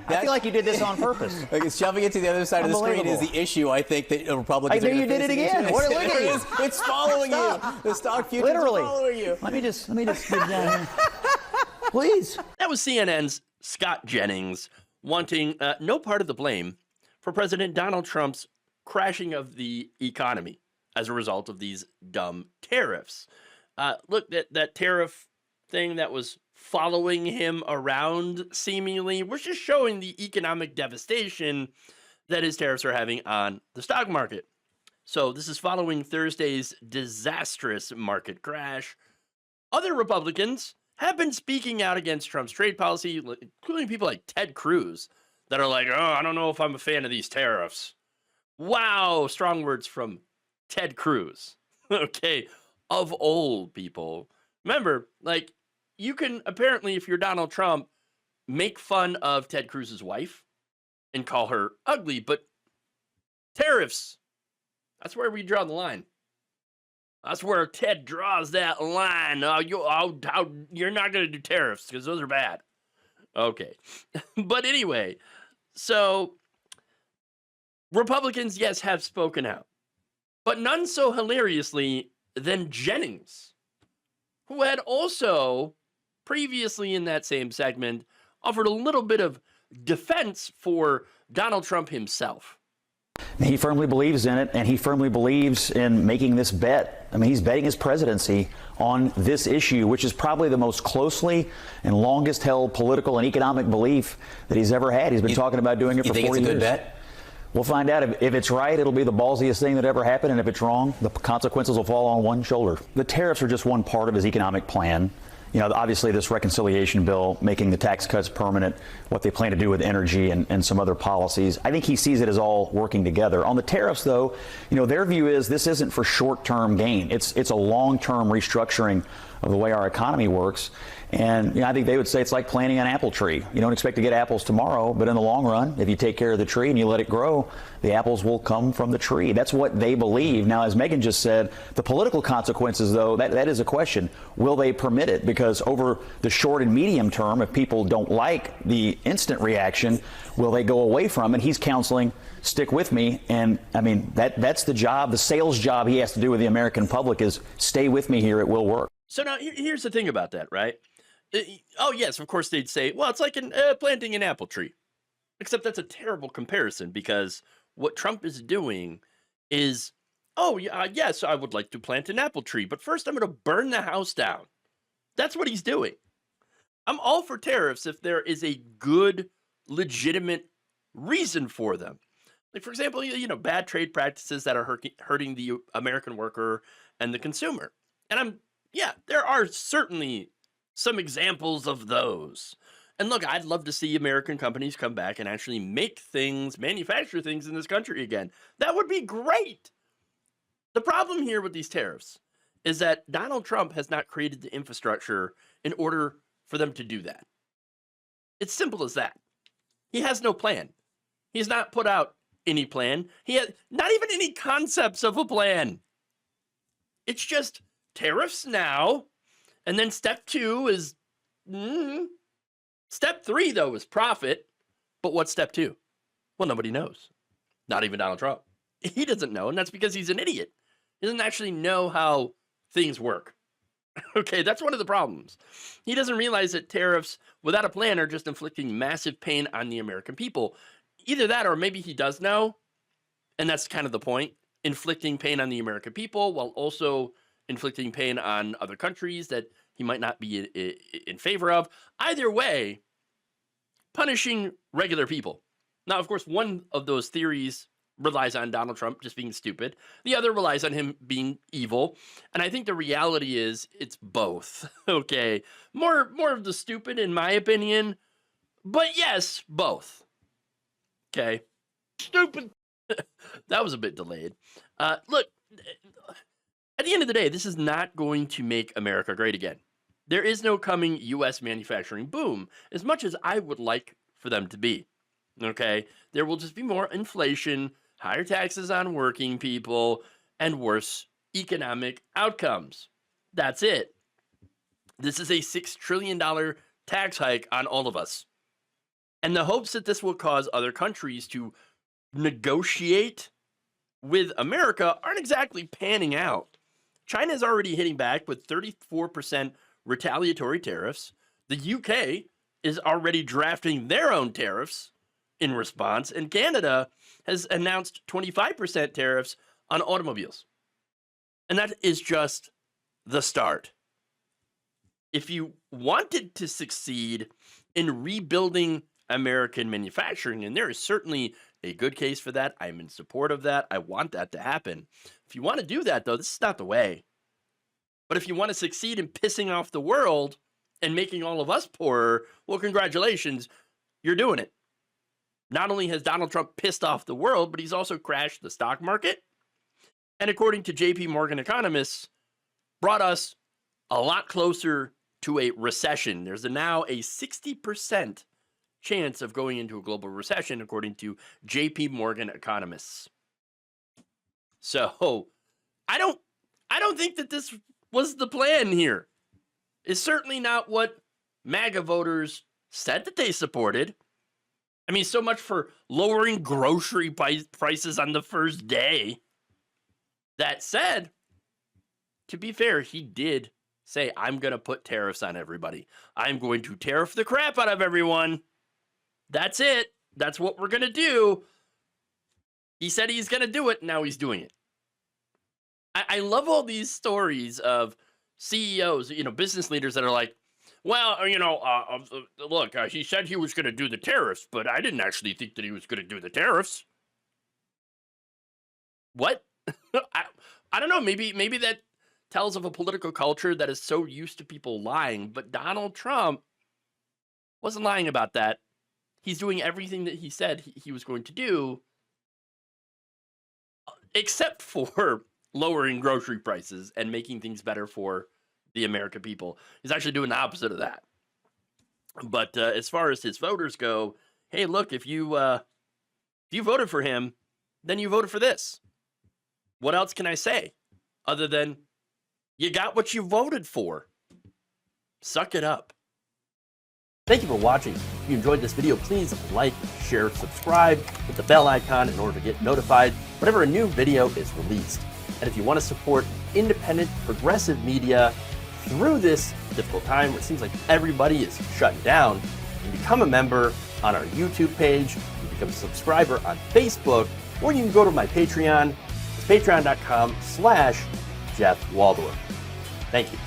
I feel like you did this on purpose. Like shoving it to the other side of the screen is the issue. I think that Republicans. I knew you did it again. Look at you. It's following you. The stock futures are following you. Let me just get down here. Please. That was CNN's Scott Jennings wanting no part of the blame for President Donald Trump's crashing of the economy as a result of these dumb tariffs. Look, that tariff thing that was following him around seemingly was just showing the economic devastation that his tariffs are having on the stock market. So this is following Thursday's disastrous market crash. Other Republicans have been speaking out against Trump's trade policy, including people like Ted Cruz, that are like, oh, I don't know if I'm a fan of these tariffs. Wow, strong words from Ted Cruz. Okay, of old people. Remember, like, you can apparently, if you're Donald Trump, make fun of Ted Cruz's wife and call her ugly, but tariffs, that's where we draw the line. That's where Ted draws that line. You're not going to do tariffs because those are bad. Okay. But anyway, so Republicans, yes, have spoken out, but none so hilariously than Jennings, who had also previously in that same segment offered a little bit of defense for Donald Trump himself. He firmly believes in it, and he firmly believes in making this bet. I mean, he's betting his presidency on this issue, which is probably the most closely and longest held political and economic belief that he's ever had. He's been talking about doing it for 40 years. You think it's a good bet? We'll find out. If it's right, it'll be the ballsiest thing that ever happened, and if it's wrong, the consequences will fall on one shoulder. The tariffs are just one part of his economic plan. You know, obviously this reconciliation bill, making the tax cuts permanent, what they plan to do with energy and some other policies. I think he sees it as all working together. On the tariffs, though, you know, their view is this isn't for short-term gain. It's a long-term restructuring of the way our economy works. And you know, I think they would say it's like planting an apple tree. You don't expect to get apples tomorrow, but in the long run, if you take care of the tree and you let it grow, the apples will come from the tree. That's what they believe. Now, as Megan just said, the political consequences, though, that is a question. Will they permit it? Because over the short and medium term, if people don't like the instant reaction, will they go away from it? He's counseling, stick with me. And I mean, that's the job, the sales job he has to do with the American public is stay with me here. It will work. So now here's the thing about that, right? Oh, yes, of course they'd say, well, it's like planting an apple tree. Except that's a terrible comparison because what Trump is doing is, oh, yes, I would like to plant an apple tree, but first I'm going to burn the house down. That's what he's doing. I'm all for tariffs if there is a good, legitimate reason for them. Like, for example, you know, bad trade practices that are hurting the American worker and the consumer. And there are certainly some examples of those. And look, I'd love to see American companies come back and actually make things, manufacture things in this country again. That would be great. The problem here with these tariffs is that Donald Trump has not created the infrastructure in order for them to do that. It's simple as that. He has no plan. He's not put out any plan. He has not even any concepts of a plan. It's just tariffs now. And then step 2 is, step 3, though, is profit. But what's step 2? Well, nobody knows. Not even Donald Trump. He doesn't know, and that's because he's an idiot. He doesn't actually know how things work. Okay, that's one of the problems. He doesn't realize that tariffs without a plan are just inflicting massive pain on the American people. Either that, or maybe he does know, and that's kind of the point. Inflicting pain on the American people while also inflicting pain on other countries that he might not be in favor of. Either way, punishing regular people. Now, of course, one of those theories relies on Donald Trump just being stupid. The other relies on him being evil. And I think the reality is it's both. Okay. More of the stupid, in my opinion. But yes, both. Okay. Stupid. That was a bit delayed. Look, at the end of the day, this is not going to make America great again. There is no coming U.S. manufacturing boom, as much as I would like for them to be. Okay? There will just be more inflation, higher taxes on working people, and worse economic outcomes. That's it. This is a $6 trillion tax hike on all of us. And the hopes that this will cause other countries to negotiate with America aren't exactly panning out. China is already hitting back with 34% retaliatory tariffs. The UK is already drafting their own tariffs in response, and Canada has announced 25% tariffs on automobiles. And that is just the start. If you wanted to succeed in rebuilding American manufacturing, and there is certainly a good case for that, I'm in support of that, I want that to happen. If you want to do that, though, this is not the way. But if you want to succeed in pissing off the world and making all of us poorer, well, congratulations, you're doing it. Not only has Donald Trump pissed off the world, but he's also crashed the stock market. And according to JP Morgan economists, brought us a lot closer to a recession. There's now a 60% chance of going into a global recession, according to JP Morgan economists. So I don't think that this was the plan here. It's certainly not what MAGA voters said that they supported. I mean, so much for lowering grocery prices on the first day. That said, to be fair, he did say, I'm going to put tariffs on everybody. I'm going to tariff the crap out of everyone. That's it. That's what we're going to do. He said he's going to do it. Now he's doing it. I love all these stories of CEOs, business leaders that are like, well, look, he said he was going to do the tariffs, but I didn't actually think that he was going to do the tariffs. What? I don't know. Maybe that tells of a political culture that is so used to people lying, but Donald Trump wasn't lying about that. He's doing everything that he said he was going to do, except for lowering grocery prices and making things better for the American people. He's actually doing the opposite of that. But as far as his voters go, hey, look, if you voted for him, then you voted for this. What else can I say other than you got what you voted for? Suck it up. Thank you for watching. If you enjoyed this video, please like, share, subscribe, hit the bell icon in order to get notified whenever a new video is released. And if you want to support independent, progressive media through this difficult time where it seems like everybody is shutting down, you can become a member on our YouTube page, you can become a subscriber on Facebook, or you can go to my Patreon. It's patreon.com/Jeff Waldorf. Thank you.